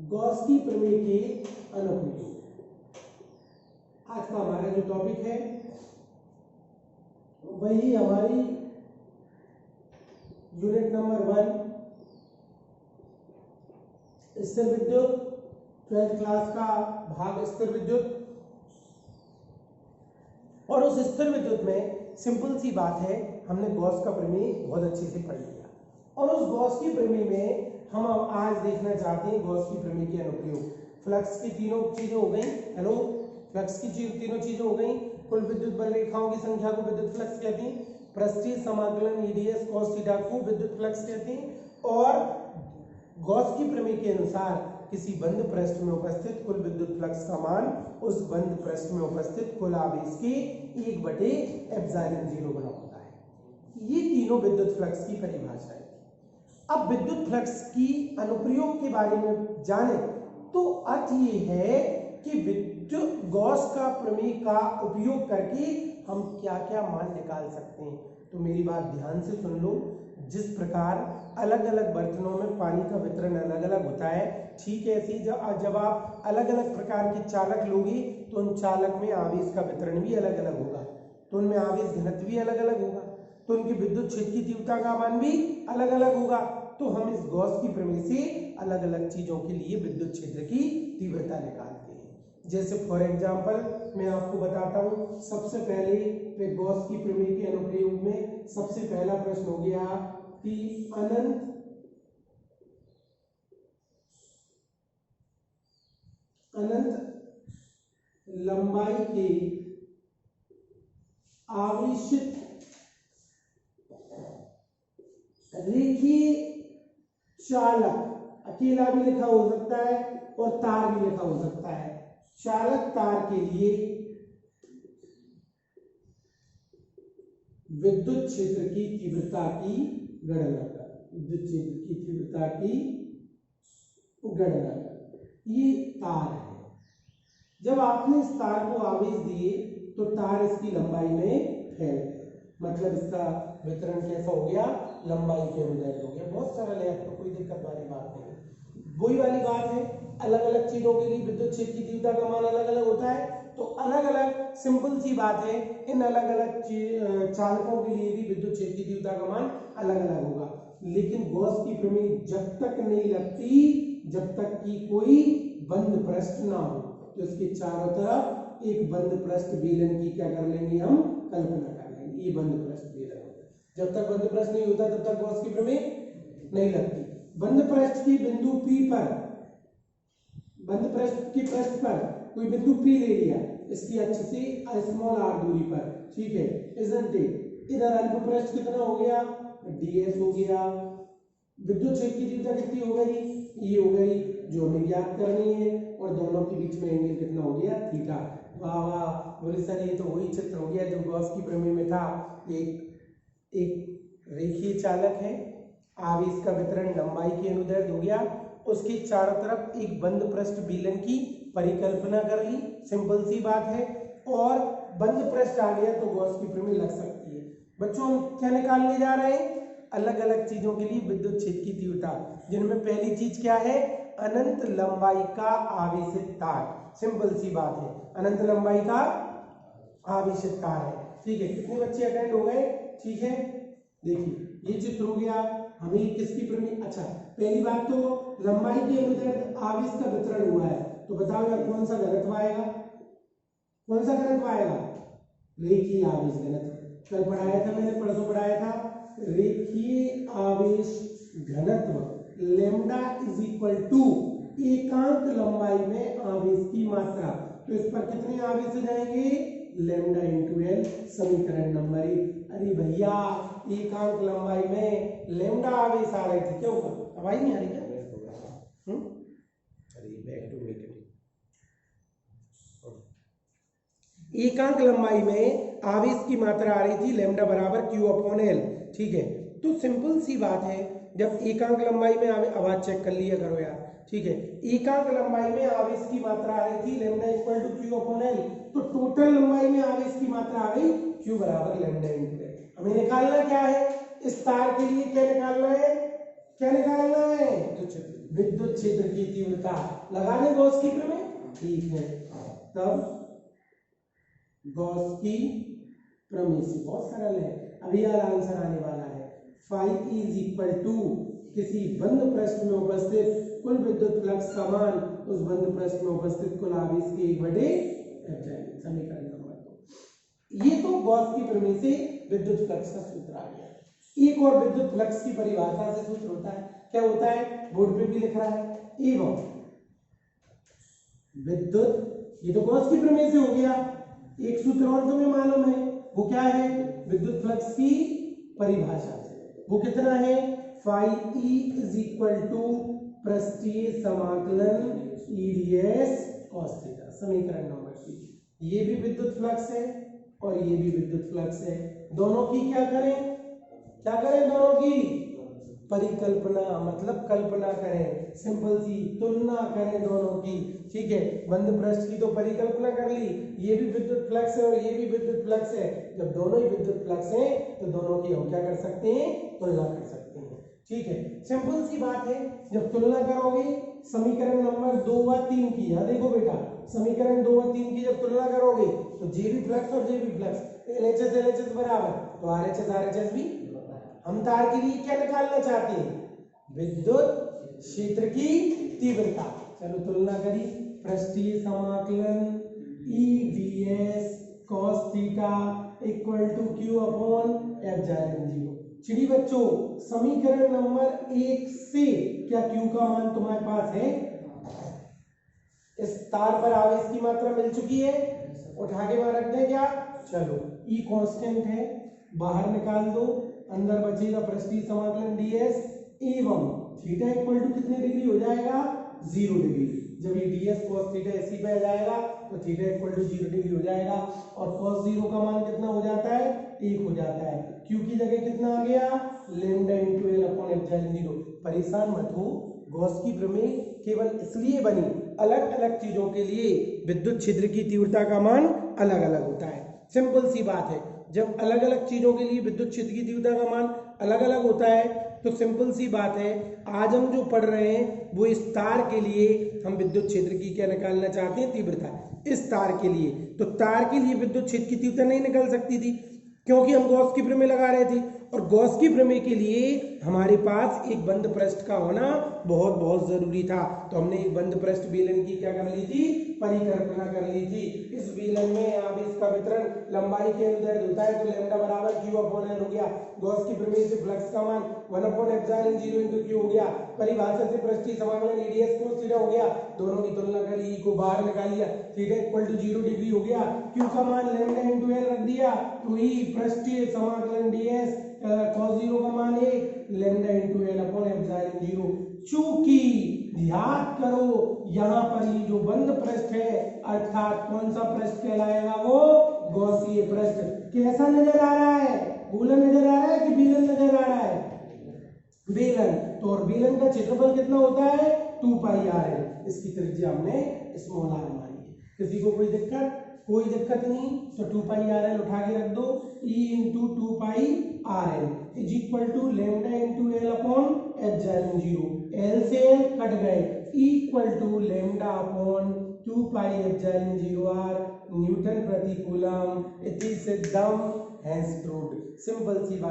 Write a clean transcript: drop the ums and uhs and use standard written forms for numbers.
Gauss की प्रमेय के अनुप्रयोग। आज का हमारा जो टॉपिक है वही हमारी यूनिट नंबर 1 स्थिर विद्युत, 12th क्लास का भाग स्थिर विद्युत। और उस स्थिर विद्युत में सिंपल सी बात है, हमने गॉस का प्रमेय बहुत अच्छे से पढ़ लिया और उस गॉस की प्रमेय में हम आज देखना चाहते हैं गॉस की प्रमेय के अनुप्रयोग। फ्लक्स की तीनों चीजें हो गई, हेलो, फ्लक्स की तीनों चीजें हो गई। कुल विद्युत बल रेखाओं की संख्या को विद्युत फ्लक्स कहते हैं। पृष्ठीय समाकलन ईडीएस कॉस थीटा को विद्युत फ्लक्स कहते हैं। और गॉस की प्रमेय के अनुसार किसी बंद पृष्ठ में उपस्थित कुल विद्युत फ्लक्स का मान उस बंद पृष्ठ में उपस्थित कुल आवेश के 1/ε0 गुना होता है। ये तीनों विद्युत फ्लक्स की परिभाषा है। अब विद्युत फ्लक्स की अनुप्रयोग के बारे में जाने तो अर्थ ये है कि विद्युत गॉस का प्रमेय का उपयोग करके हम क्या क्या मान निकाल सकते हैं। तो मेरी बात ध्यान से सुन लो। जिस प्रकार अलग अलग बर्तनों में पानी का वितरण अलग अलग होता है, ठीक है, ऐसे जब आप अलग अलग प्रकार के चालक लोगे तो उन चालक में आवेश का वितरण भी अलग अलग होगा, तो उनमें आवेश घनत्व भी अलग अलग होगा, तो उनकी विद्युत क्षेत्र की तीव्रता का मान भी अलग अलग होगा। तो हम इस गॉस की प्रमेय से अलग अलग चीजों के लिए विद्युत क्षेत्र की तीव्रता निकालते हैं। जैसे फॉर एग्जांपल मैं आपको बताता हूं, सबसे पहले गॉस की प्रमेय के अनुप्रयोग में सबसे पहला प्रश्न हो गया कि अनंत लंबाई के आवेशित रेखीय चालक, अकेला भी लिखा हो सकता है और तार भी लिखा हो सकता है, चालक तार के लिए विद्युत क्षेत्र की तीव्रता की गणना कर, विद्युत क्षेत्र की तीव्रता की गणना कर। ये तार है। जब आपने इस तार को आवेश दिए तो तार इसकी लंबाई में फैल गया, मतलब इसका वितरण कैसा हो गया, लंबाई के अनुदैर्ध्य हो गया। बहुत सरल है, तो कोई दिक्कत वाली बात नहीं। वही वाली बात है, अलग अलग चीजों के लिए विद्युत क्षेत्र की तीव्रता का मान अलग अलग होता है, तो अलग अलग सिंपल सी बात है, इन अलग अलग चालकों के लिए भी विद्युत क्षेत्र की तीव्रता का मान अलग अलग होगा। लेकिन गॉस की प्रमेय जब तक नहीं लगती जब तक कि कोई बंद पृष्ठ ना हो, तो इसके चारों तरफ एक बंद पृष्ठ बेलन की क्या कर लेंगे, हम कल्पना कर लेंगे। ये बंद पृष्ठ बेलन होता है। जब तक बंद पृष्ठ नहीं होता तब तक गॉस की प्रमेय नहीं लगती। बंद पृष्ठ की बिंदु P पर, बंद पृष्ठ के पृष्ठ पर कोई बिंदु P ले लिया, इसकी अक्ष से स्मॉल r दूरी पर, ठीक है, इजंट इट। इधर अल्प पृष्ठ कितना हो गया, ds हो गया। विद्युत क्षेत्र की तीव्रता कितनी हो गई, ये हो गई, जो हमें ज्ञात करनी है, और दोनों के बीच में एंगल कितना हो गया, थीटा। वाह वाह, बोले सर ये तो वही चित्र हो गया जो गॉस की प्रमेय में था। एक रेखीय चालक है, आवेश का वितरण लंबाई के अनुदैर्ध्य हो गया, उसके चारों तरफ एक बंद पृष्ठ बेलन की परिकल्पना कर ली, सिंपल सी बात है, और बंद पृष्ठ आ गया तो गॉस की प्रमेय लग सकती है। बच्चों हम क्या निकालने जा रहे हैं, अलग अलग चीजों के लिए विद्युत क्षेत्र की तीव्रता, जिनमें पहली चीज क्या है, अनंत लंबाई का आवेशित तार। सिंपल सी बात है, अनंत लंबाई का आवेशित तार है, ठीक है। कितने बच्चे अटेंड हो गए, ठीक है। देखिए ये चित्र हो गया, हमें किसकी प्रमेय, अच्छा पहली बात तो लंबाई के अनुदैर्ध्य आवेश का वितरण हुआ है, तो बताओ यार कौन सा घनत्व आएगा, कौन सा घनत्व आएगा, रेखीय आवेश घनत्व। कल पढ़ाया था मैंने, परसों पढ़ाया था, रेखीय आवेश घनत्व लैम्डा इज इक्वल टू एकांक लंबाई में आवेश की मात्रा। तो इस पर कितने आवेश जाएंगे, लैम्डा इंटू एल, समीकरण नंबर 1। अरे भैया एकांक लंबाई में लैम्डा आवेश आ रहे थे, क्या होगा, अब आई नहीं आ रही क्या, अरे बैक टू मेक इट। एकांक लंबाई में आवेश की मात्रा आ रही थी लैम्डा बराबर क्यू अपॉन एल, ठीक है। तो सिंपल सी बात है, जब एकांक लंबाई में आवाज चेक कर लिया करो यार, ठीक है, एकांक लंबाई में आवेश की मात्रा आ रही थी lambda equal to Q upon L, तो टोटल लंबाई में आवेश की मात्रा आ गई क्यू बराबर लैम्डा इंटू एल। हमें निकालना क्या है, इस तार के लिए क्या निकालना है, क्या निकालना है, तो विद्युत क्षेत्र की तीव्रता लगाने गॉस की प्रमेय, ठीक है। तब गॉस की प्रमेय से बहुत सरल है, अभी यार आंसर आने वाला है। फाइव इज इक्वल टू किसी बंद पृष्ठ में उपस्थित कुल विद्युत फ्लक्स का मान उस बंद पृष्ठ में उपस्थित कुल आवेश के 1/एप्सिलॉन, समीकरण नंबर 2। ये तो गॉस की प्रमेय से विद्युत फ्लक्स का सूत्र आ गया। एक और विद्युत फ्लक्स की परिभाषा से सूत्र होता है, क्या होता है, बोर्ड पे भी लिख रहा है, एवं विद्युत, ये तो गॉस की प्रमेय से हो गया। एक सूत्र और तुम्हें मालूम है, वो क्या है, विद्युत फ्लक्स की परिभाषा से, वो कितना है, phi E is equal to पृष्ठीय समाकलन ईडीएस कॉस थीटा, समीकरण नंबर 3। ये भी विद्युत फ्लक्स है और ये भी विद्युत फ्लक्स है, दोनों की क्या करें, दोनों की परिकल्पना, मतलब कल्पना करें, सिंपल सी तुलना करें दोनों की, ठीक है। बंद पृष्ठ की तो परिकल्पना कर ली, ये भी विद्युत फ्लक्स है और ये भी विद्युत फ्लक्स है। जब दोनों ही विद्युत फ्लक्स हैं तो दोनों की हम क्या कर सकते हैं, तुलना कर सकते हैं, ठीक है। सिंपल सी बात है, जब तुलना करोगे समीकरण नंबर 2 व 3 की, याद देखो बेटा, समीकरण 2 व 3 की जब तुलना करोगे तो जे बी फ्लक्स और जे बी फ्लक्स, LHS बराबर, तो RHS भी। हम तार के लिए क्या निकालना चाहते हैं, विद्युत क्षेत्र की तीव्रता। चलो तुलना करी, पृष्ठीय समाकलन EdS cos theta equal to Q upon epsilon 0। चिड़ी बच्चों, समीकरण नंबर 1 से क्या Q का मान तुम्हारे पास है, इस तार पर आवेश की मात्रा मिल चुकी है, उठा के वहां रख दें क्या, चलो E कांस्टेंट है, बाहर निकाल दो, अंदर बचेगा पृष्ठीय समाकलन ds एवं थीटा इक्वल टू कितने डिग्री हो जाएगा, 0 डिग्री। जब ये ds cos थीटा इसी पे आ जाएगा तो थीटा इक्वल टू 0 डिग्री हो जाएगा और cos 0 का मान कितना हो जाता है, 1 हो जाता है। q की जगह कितना आ गया, lambda into l upon epsilon 0। परेशान मत हो, गॉस की प्रमेय केवल इसलिए बनी, अलग अलग चीजों के लिए विद्युत क्षेत्र की तीव्रता का मान अलग अलग होता है। सिंपल सी बात है, जब अलग अलग चीजों के लिए विद्युत क्षेत्र की तीव्रता का मान अलग अलग होता है तो सिंपल सी बात है, आज हम जो पढ़ रहे हैं वो इस तार के लिए हम विद्युत क्षेत्र की क्या निकालना चाहते हैं, तीव्रता। इस तार के लिए, तो तार के लिए विद्युत क्षेत्र की तीव्रता नहीं निकल सकती थी क्योंकि हम गॉस की प्रमेय लगा रहे थे, और गॉस की प्रमेय के लिए हमारे पास एक बंद पृष्ठ का होना बहुत बहुत जरूरी था। तो हमने एक बंद पृष्ठ बेलन की क्या कर ली थी, परिकल्पना कर ली थी। इस बेलन में आवेश का वितरण लंबाई के अनुदैर्ध्य होता है, तो लैम्डा बराबर Q अपॉन L हो गया। गॉस की प्रमेय से फ्लक्स का मान 1 अपॉन एप्सिलॉन 0 इनटू Q हो गया। परिभाषा से पृष्ठीय समाकलन EdS cos थीटा हो गया, दोनों की तुलना करी, E को बाहर निकाल लिया, थीटा इक्वल टू 0 डिग्री हो गया। Q का मान लैम्डा इनटू L रख दिया, तो E पृष्ठीय समाकलन ds cos 0 का मान 1 lambda into L upon epsilon 0। चूंकि याद करो यहाँ पर ये जो बंद पृष्ठ है, अर्थात कौन सा पृष्ठ कहलाएगा, वो गॉसीय पृष्ठ। कैसा नजर आ रहा है, गोलन नजर आ रहा है कि बेलन नजर आ रहा है, बेलन। तो और बेलन का क्षेत्रफल कितना होता है, 2 पाई r है। इसकी त्रिज्या हमने स्मॉल r मानी है। किसी को कोई दिक्कत, कोई दिक्कत नहीं, तो 2 पाई r l उठा के रख दो, E into 2 pi r l is equal to lambda into L upon epsilon 0। L से L कट गए, equal to lambda upon 2 pi epsilon 0 r newton प्रति कूलम इति सिद्धम हैंस प्रूव्ड। सिंपल सी बात।